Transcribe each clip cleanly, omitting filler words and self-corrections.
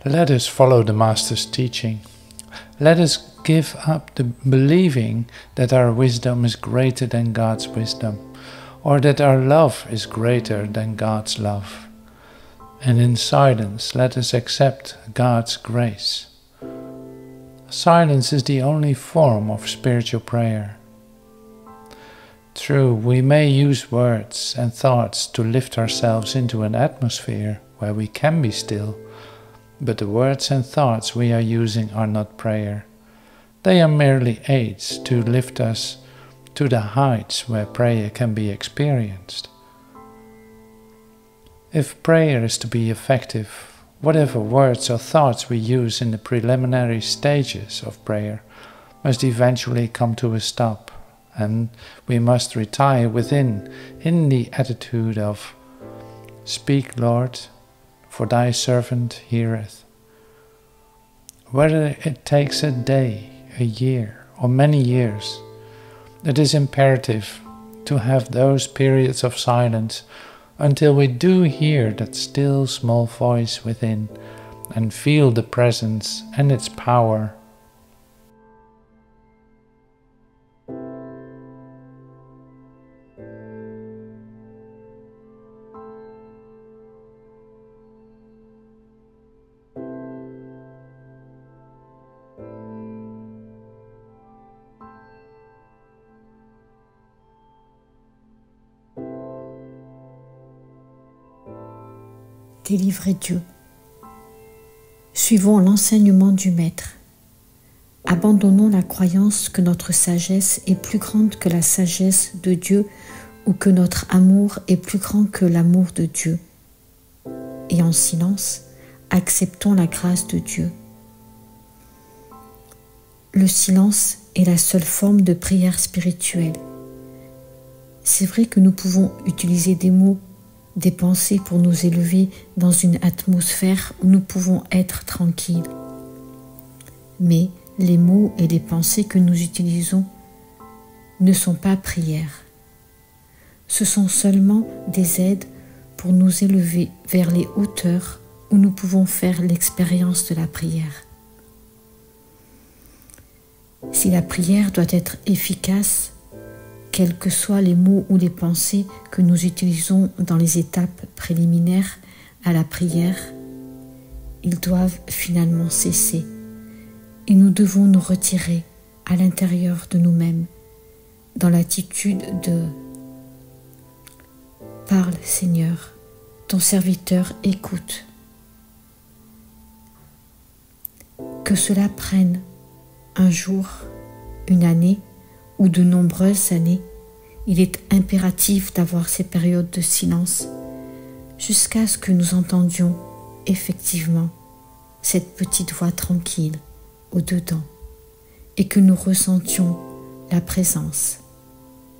Let us follow the Master's teaching. Let us give up the believing that our wisdom is greater than God's wisdom, or that our love is greater than God's love. And in silence, let us accept God's grace. Silence is the only form of spiritual prayer. True, we may use words and thoughts to lift ourselves into an atmosphere where we can be still, but the words and thoughts we are using are not prayer. They are merely aids to lift us to the heights where prayer can be experienced. If prayer is to be effective, whatever words or thoughts we use in the preliminary stages of prayer must eventually come to a stop, and we must retire within in the attitude of, "Speak, Lord, for thy servant heareth." Whether it takes a day, a year, or many years, it is imperative to have those periods of silence until we do hear that still small voice within and feel the presence and its power. Délivrez Dieu. Suivons l'enseignement du Maître. Abandonnons la croyance que notre sagesse est plus grande que la sagesse de Dieu ou que notre amour est plus grand que l'amour de Dieu. Et en silence, acceptons la grâce de Dieu. Le silence est la seule forme de prière spirituelle. C'est vrai que nous pouvons utiliser des mots, des pensées pour nous élever dans une atmosphère où nous pouvons être tranquilles. Mais les mots et les pensées que nous utilisons ne sont pas prières. Ce sont seulement des aides pour nous élever vers les hauteurs où nous pouvons faire l'expérience de la prière. Si la prière doit être efficace, quels que soient les mots ou les pensées que nous utilisons dans les étapes préliminaires à la prière, ils doivent finalement cesser et nous devons nous retirer à l'intérieur de nous-mêmes dans l'attitude de « Parle Seigneur, ton serviteur écoute ». Que cela prenne un jour, une année ou de nombreuses années, il est impératif d'avoir ces périodes de silence jusqu'à ce que nous entendions effectivement cette petite voix tranquille au-dedans et que nous ressentions la présence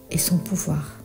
et son pouvoir.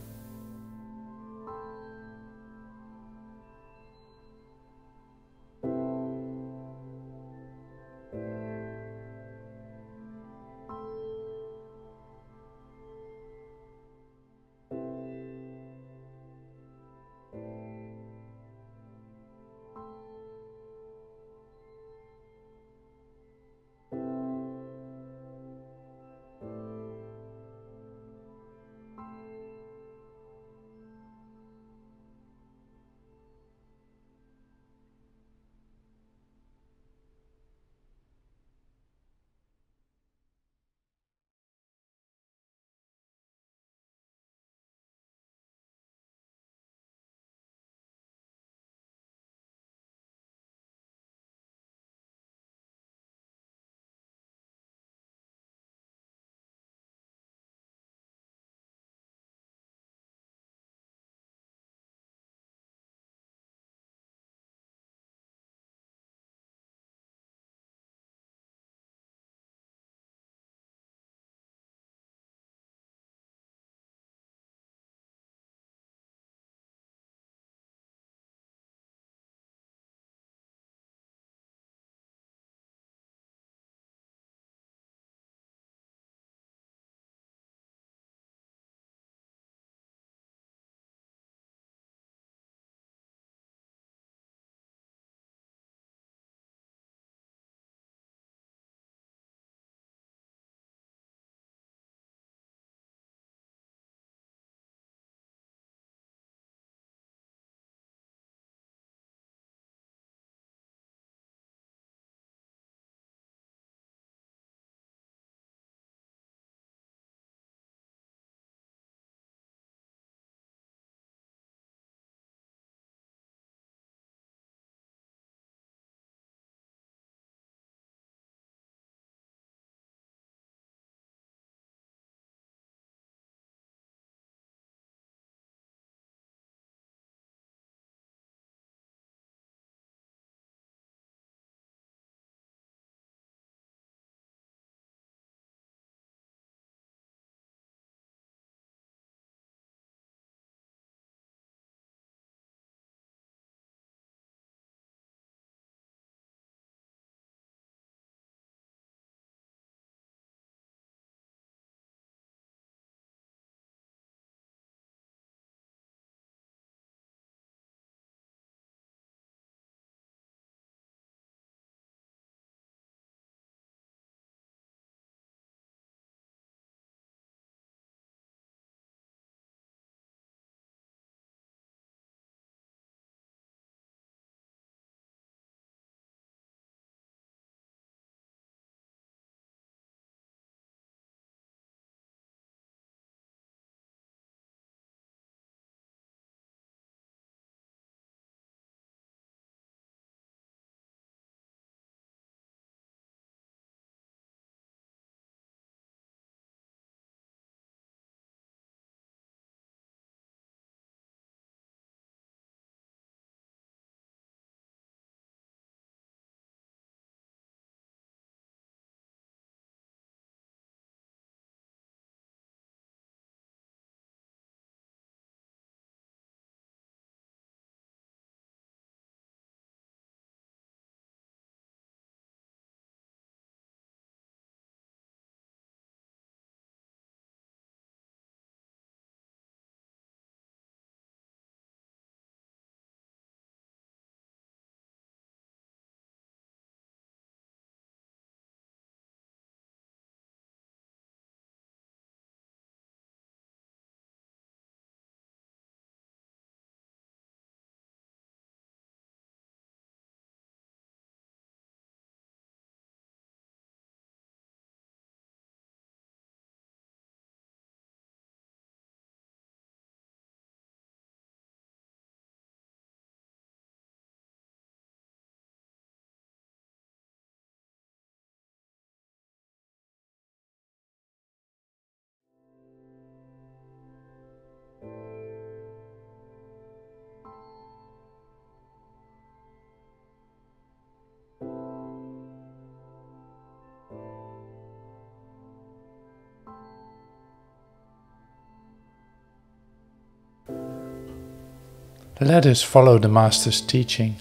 Let us follow the Master's teaching.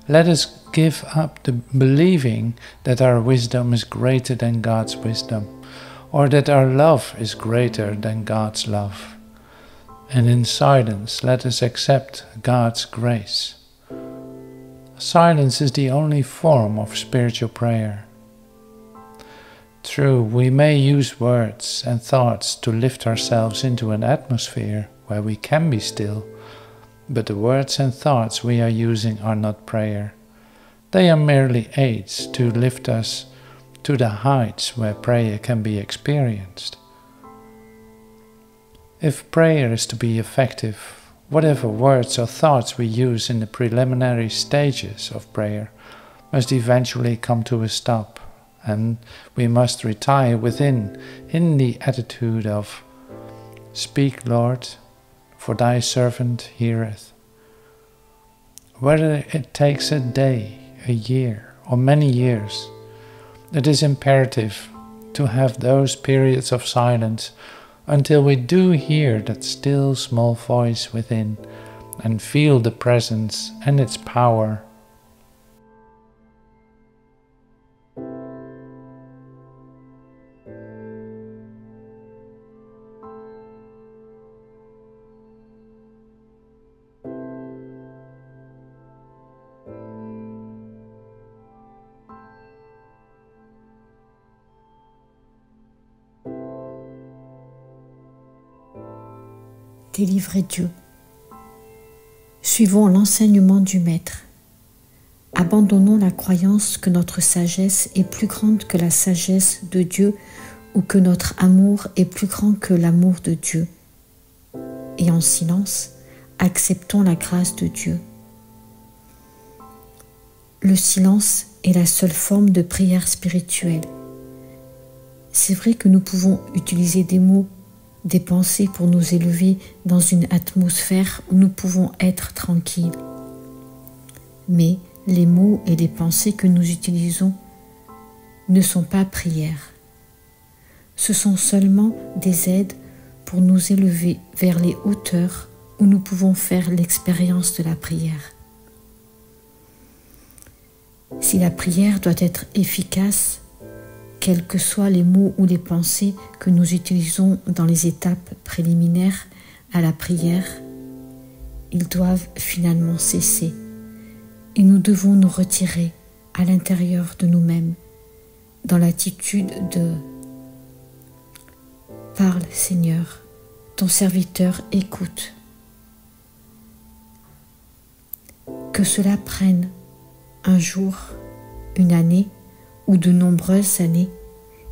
Let us give up the believing that our wisdom is greater than God's wisdom, or that our love is greater than God's love. And in silence, let us accept God's grace. Silence is the only form of spiritual prayer. True, we may use words and thoughts to lift ourselves into an atmosphere where we can be still, but the words and thoughts we are using are not prayer. They are merely aids to lift us to the heights where prayer can be experienced. If prayer is to be effective, whatever words or thoughts we use in the preliminary stages of prayer must eventually come to a stop, and we must retire within in the attitude of, "Speak, Lord, for thy servant heareth." Whether it takes a day, a year, or many years, it is imperative to have those periods of silence until we do hear that still small voice within and feel the presence and its power. Délivrez Dieu. Suivons l'enseignement du Maître. Abandonnons la croyance que notre sagesse est plus grande que la sagesse de Dieu ou que notre amour est plus grand que l'amour de Dieu. Et en silence, acceptons la grâce de Dieu. Le silence est la seule forme de prière spirituelle. C'est vrai que nous pouvons utiliser des mots, des pensées pour nous élever dans une atmosphère où nous pouvons être tranquilles. Mais les mots et les pensées que nous utilisons ne sont pas prières. Ce sont seulement des aides pour nous élever vers les hauteurs où nous pouvons faire l'expérience de la prière. Si la prière doit être efficace, quels que soient les mots ou les pensées que nous utilisons dans les étapes préliminaires à la prière, ils doivent finalement cesser et nous devons nous retirer à l'intérieur de nous-mêmes dans l'attitude de « Parle Seigneur, ton serviteur écoute ». Que cela prenne un jour, une année ou de nombreuses années,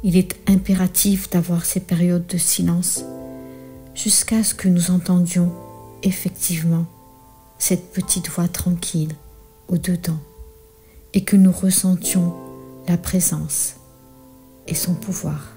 il est impératif d'avoir ces périodes de silence jusqu'à ce que nous entendions effectivement cette petite voix tranquille au-dedans et que nous ressentions la présence et son pouvoir.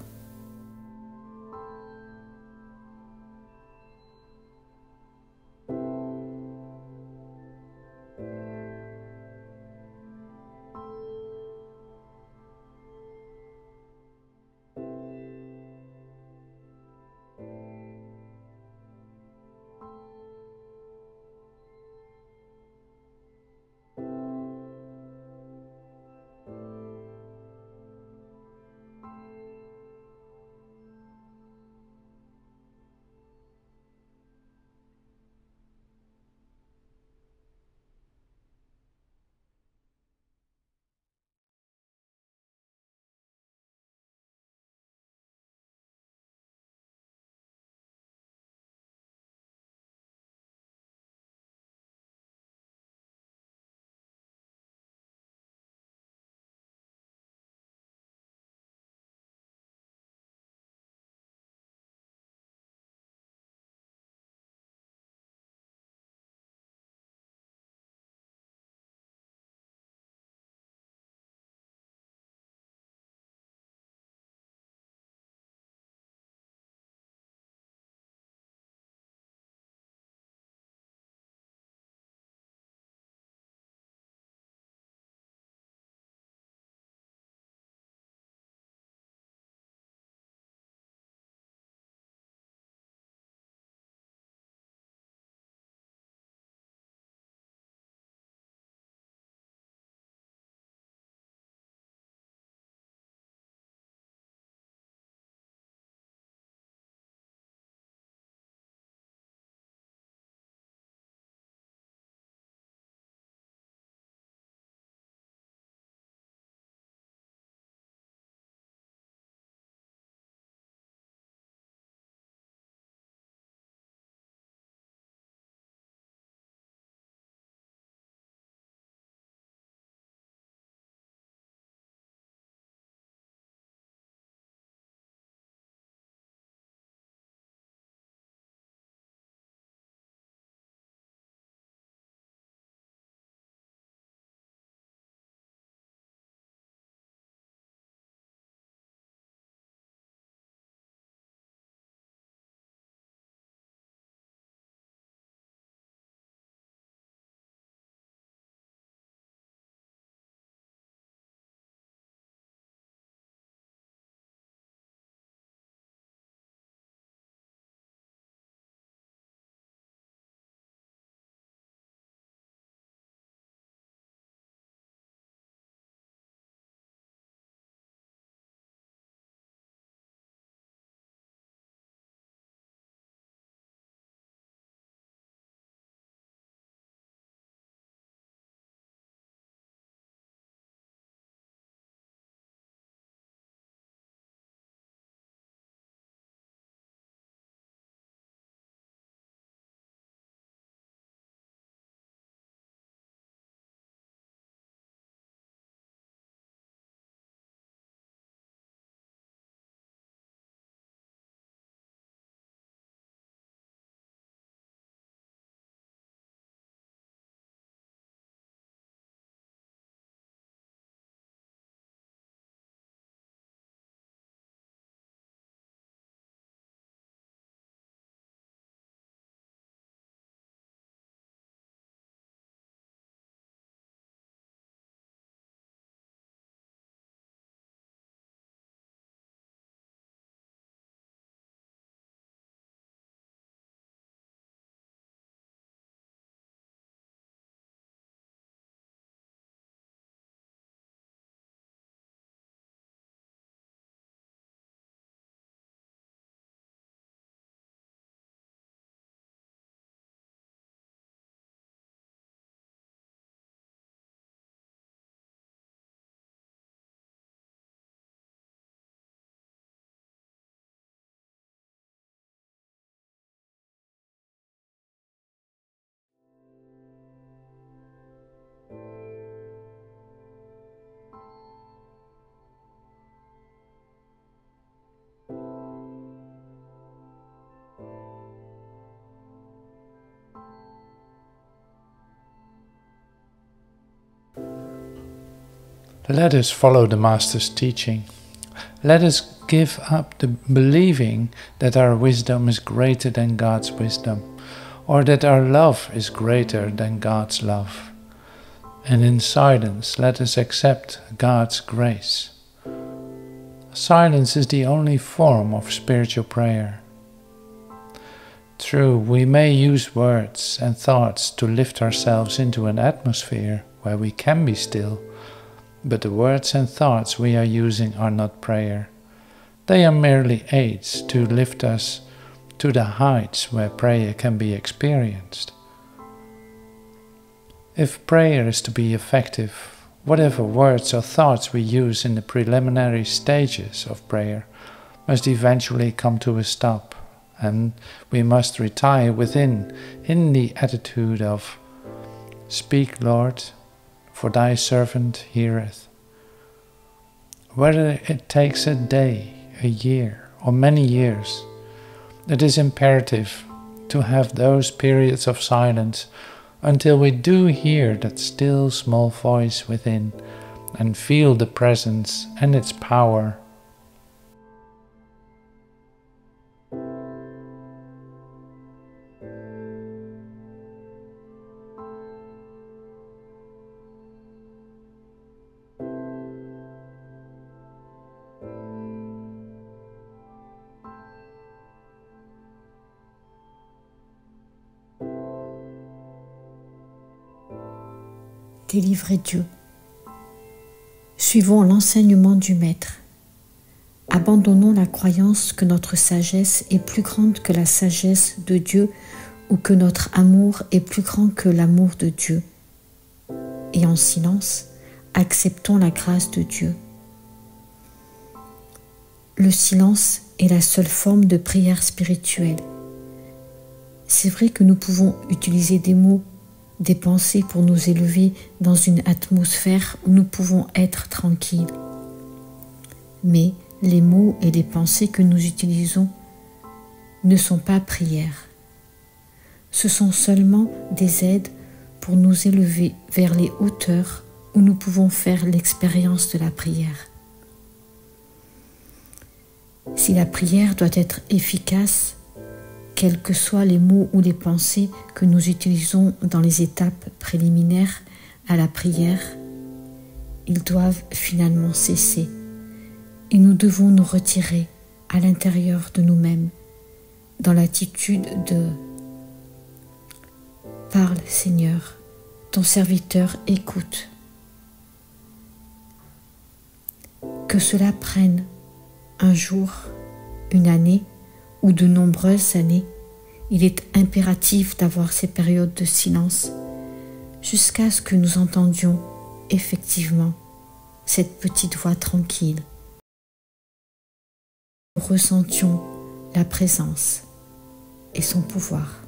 Let us follow the Master's teaching. Let us give up the believing that our wisdom is greater than God's wisdom, or that our love is greater than God's love. And in silence, let us accept God's grace. Silence is the only form of spiritual prayer. True, we may use words and thoughts to lift ourselves into an atmosphere where we can be still, but the words and thoughts we are using are not prayer. They are merely aids to lift us to the heights where prayer can be experienced. If prayer is to be effective, whatever words or thoughts we use in the preliminary stages of prayer must eventually come to a stop, and we must retire within in the attitude of, "Speak, Lord, for thy servant heareth." Whether it takes a day, a year, or many years, it is imperative to have those periods of silence until we do hear that still small voice within and feel the presence and its power. Délivrez Dieu. Suivons l'enseignement du Maître. Abandonnons la croyance que notre sagesse est plus grande que la sagesse de Dieu ou que notre amour est plus grand que l'amour de Dieu. Et en silence, acceptons la grâce de Dieu. Le silence est la seule forme de prière spirituelle. C'est vrai que nous pouvons utiliser des mots, des pensées pour nous élever dans une atmosphère où nous pouvons être tranquilles. Mais les mots et les pensées que nous utilisons ne sont pas prières. Ce sont seulement des aides pour nous élever vers les hauteurs où nous pouvons faire l'expérience de la prière. Si la prière doit être efficace, quels que soient les mots ou les pensées que nous utilisons dans les étapes préliminaires à la prière, ils doivent finalement cesser et nous devons nous retirer à l'intérieur de nous-mêmes dans l'attitude de « Parle Seigneur, ton serviteur écoute ». Que cela prenne un jour, une année, ou de nombreuses années, il est impératif d'avoir ces périodes de silence jusqu'à ce que nous entendions effectivement cette petite voix tranquille. Nous ressentions la présence et son pouvoir.